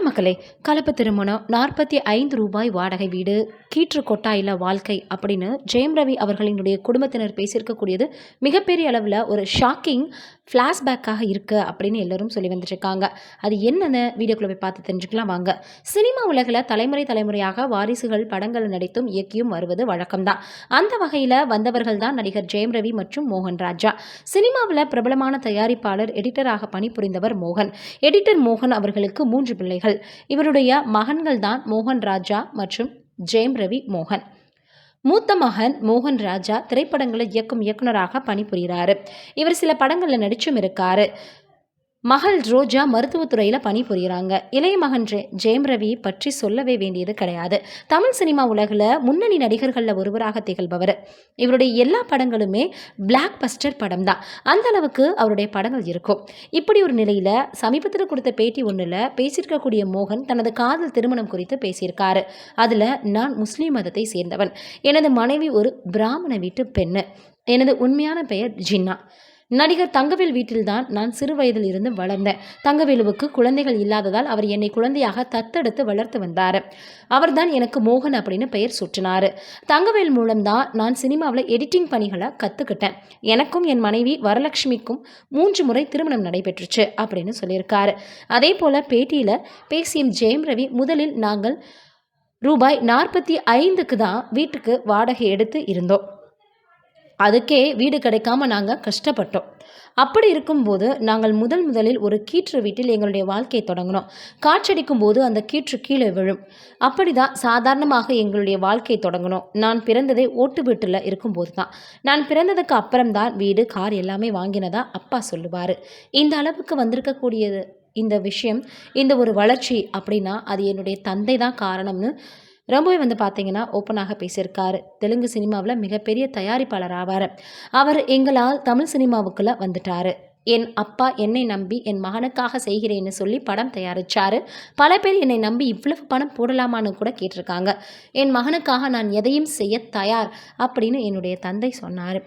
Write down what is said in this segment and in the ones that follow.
வணக்க மக்களே. கலப்பு திருமணம், 45 ரூபாய் வாடகை வீடு, கீற்று கொட்டாயில வாழ்க்கை அப்படின்னு ஜெயம் ரவி அவர்களினுடைய குடும்பத்தினர் பேசியிருக்கக்கூடியது மிகப்பெரிய அளவில் ஒரு ஷாக்கிங் ஃப்ளாஷ்பேக்காக இருக்குது அப்படின்னு எல்லோரும் சொல்லி வந்துட்டுருக்காங்க. அது என்னென்னு வீடியோக்குள்ளே போய் பார்த்து தெரிஞ்சுக்கலாம் வாங்க. சினிமா உலகில் தலைமுறையாக வாரிசுகள் படங்கள் நடித்தும் இயக்கியும் வருவது வழக்கம்தான். அந்த வகையில் வந்தவர்கள் தான் நடிகர் ஜெயம் ரவி மற்றும் மோகன் ராஜா. சினிமாவில் பிரபலமான தயாரிப்பாளர், எடிட்டராக பணிபுரிந்தவர் மோகன். எடிட்டர் மோகன் அவர்களுக்கு 3 பிள்ளைகள். இவருடைய மகன்கள் தான் மோகன் ராஜா மற்றும் ஜெயம் ரவி மோகன். மூத்த மகன் மோகன் ராஜா திரைப்படங்களை இயக்கும் இயக்குனராக பணிபுரிகிறாரு. இவர் சில படங்களில் நடிச்சும் இருக்காரு. மகள் ரோஜா மருத்துவத்துறையில் பணிபுரிகிறாங்க. இளைய மகன் ஜெயம் ரவி பற்றி சொல்லவே வேண்டியது கிடையாது. தமிழ் சினிமா உலகில் முன்னணி நடிகர்களில் ஒருவராக திகழ்பவர். இவருடைய எல்லா படங்களுமே பிளாக் பஸ்டர் படம் தான். அந்த அளவுக்கு அவருடைய படங்கள் இருக்கும். இப்படி ஒரு நிலையில் சமீபத்தில் கொடுத்த பேட்டி ஒன்றில் பேசியிருக்கக்கூடிய மோகன் தனது காதல் திருமணம் குறித்து பேசியிருக்காரு. அதில், நான் முஸ்லீம் மதத்தை சேர்ந்தவன், எனது மனைவி ஒரு பிராமண வீட்டு பெண்ணு, எனது உண்மையான பெயர் ஜின்னா. நடிகர் தங்கவேல் வீட்டில்தான் நான் சிறு வயதில் இருந்து வளர்ந்தேன். தங்கவேலுவுக்கு குழந்தைகள் இல்லாததால் அவர் என்னை குழந்தையாக தத்தெடுத்து வளர்த்து வந்தார். அவர்தான் எனக்கு மோகன் அப்படின்னு பெயர் சுற்றினார். தங்கவேல் மூலம்தான் நான் சினிமாவில் எடிட்டிங் பணிகளை கற்றுக்கிட்டேன். எனக்கும் என் மனைவி வரலட்சுமிக்கும் 3 முறை திருமணம் நடைபெற்றுச்சு அப்படின்னு சொல்லியிருக்காரு. அதே போல் பேட்டியில் பேசிய ஜெயம் ரவி, முதலில் நாங்கள் ரூபாய் 45க்கு தான் வீட்டுக்கு வாடகை எடுத்து இருந்தோம். அதுக்கே வீடு கிடைக்காம நாங்கள் கஷ்டப்பட்டோம். அப்படி இருக்கும்போது நாங்கள் முதலில் ஒரு கீற்று வீட்டில் எங்களுடைய வாழ்க்கையை தொடங்கினோம். காற்றடிக்கும் போது அந்த கீற்று கீழே விழும். அப்படி தான் சாதாரணமாக எங்களுடைய வாழ்க்கையை தொடங்கினோம். நான் பிறந்ததே ஓட்டு வீட்டில் இருக்கும்போது தான். நான் பிறந்ததுக்கு அப்புறம்தான் வீடு, கார் எல்லாமே வாங்கினதா அப்பா சொல்லுவார். இந்த அளவுக்கு வந்திருக்கக்கூடியது இந்த விஷயம், இந்த ஒரு வளர்ச்சி அப்படின்னா அது என்னுடைய தந்தை தான் காரணம்னு ரொம்பவே பார்த்தீங்கன்னா ஓப்பனாக பேசியிருக்காரு. தெலுங்கு சினிமாவில் மிகப்பெரிய தயாரிப்பாளர் ஆவார். அவர் எங்களால் தமிழ் சினிமாவுக்குள்ளே வந்துட்டார். என் அப்பா என்னை நம்பி என் மகனுக்காக செய்கிறேன்னு சொல்லி படம் தயாரித்தார். பல பேர் என்னை நம்பி இவ்வளவு பணம் போடலாமான்னு கூட கேட்டிருக்காங்க. என் மகனுக்காக நான் எதையும் செய்ய தயார் அப்படின்னு என்னுடைய தந்தை சொன்னார்.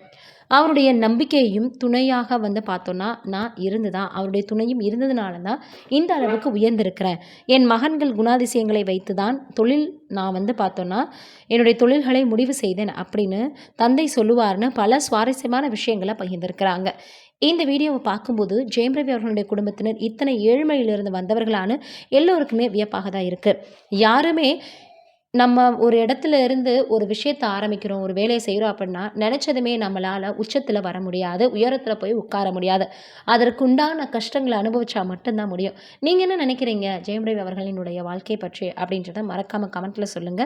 அவருடைய நம்பிக்கையையும் துணையாக பார்த்தோன்னா நான் இருந்துதான், அவருடைய துணையும் இருந்ததுனால தான் இந்த அளவுக்கு உயர்ந்திருக்கிறேன். என் மகன்கள் குணாதிசயங்களை வைத்து தான் தொழில் நான் பார்த்தோன்னா என்னுடைய தொழில்களை முடிவு செய்தேன் அப்படின்னு தந்தை சொல்லுவார்னு பல சுவாரஸ்யமான விஷயங்களை பகிர்ந்திருக்கிறாங்க. இந்த வீடியோவை பார்க்கும்போது ஜெயம் ரவி அவர்களுடைய குடும்பத்தினர் இத்தனை ஏழ்மையிலிருந்து வந்தவர்களான எல்லோருக்குமே வியப்பாக தான் இருக்குது. யாருமே நம்ம ஒரு இடத்துல இருந்து ஒரு விஷயத்தை ஆரம்பிக்கிறோம், ஒரு வேலையை செய்கிறோம் அப்படின்னா நினச்சதுமே நம்மளால் உச்சத்தில் வர முடியாது, உயரத்தில் போய் உட்கார முடியாது. அதற்குண்டான கஷ்டங்களை அனுபவிச்சா மட்டும்தான் முடியும். நீங்கள் என்ன நினைக்கிறீங்க ஜெயம் ரவி அவர்களினுடைய வாழ்க்கை பற்றி அப்படின்றத மறக்காமல் கமெண்ட்டில் சொல்லுங்கள்.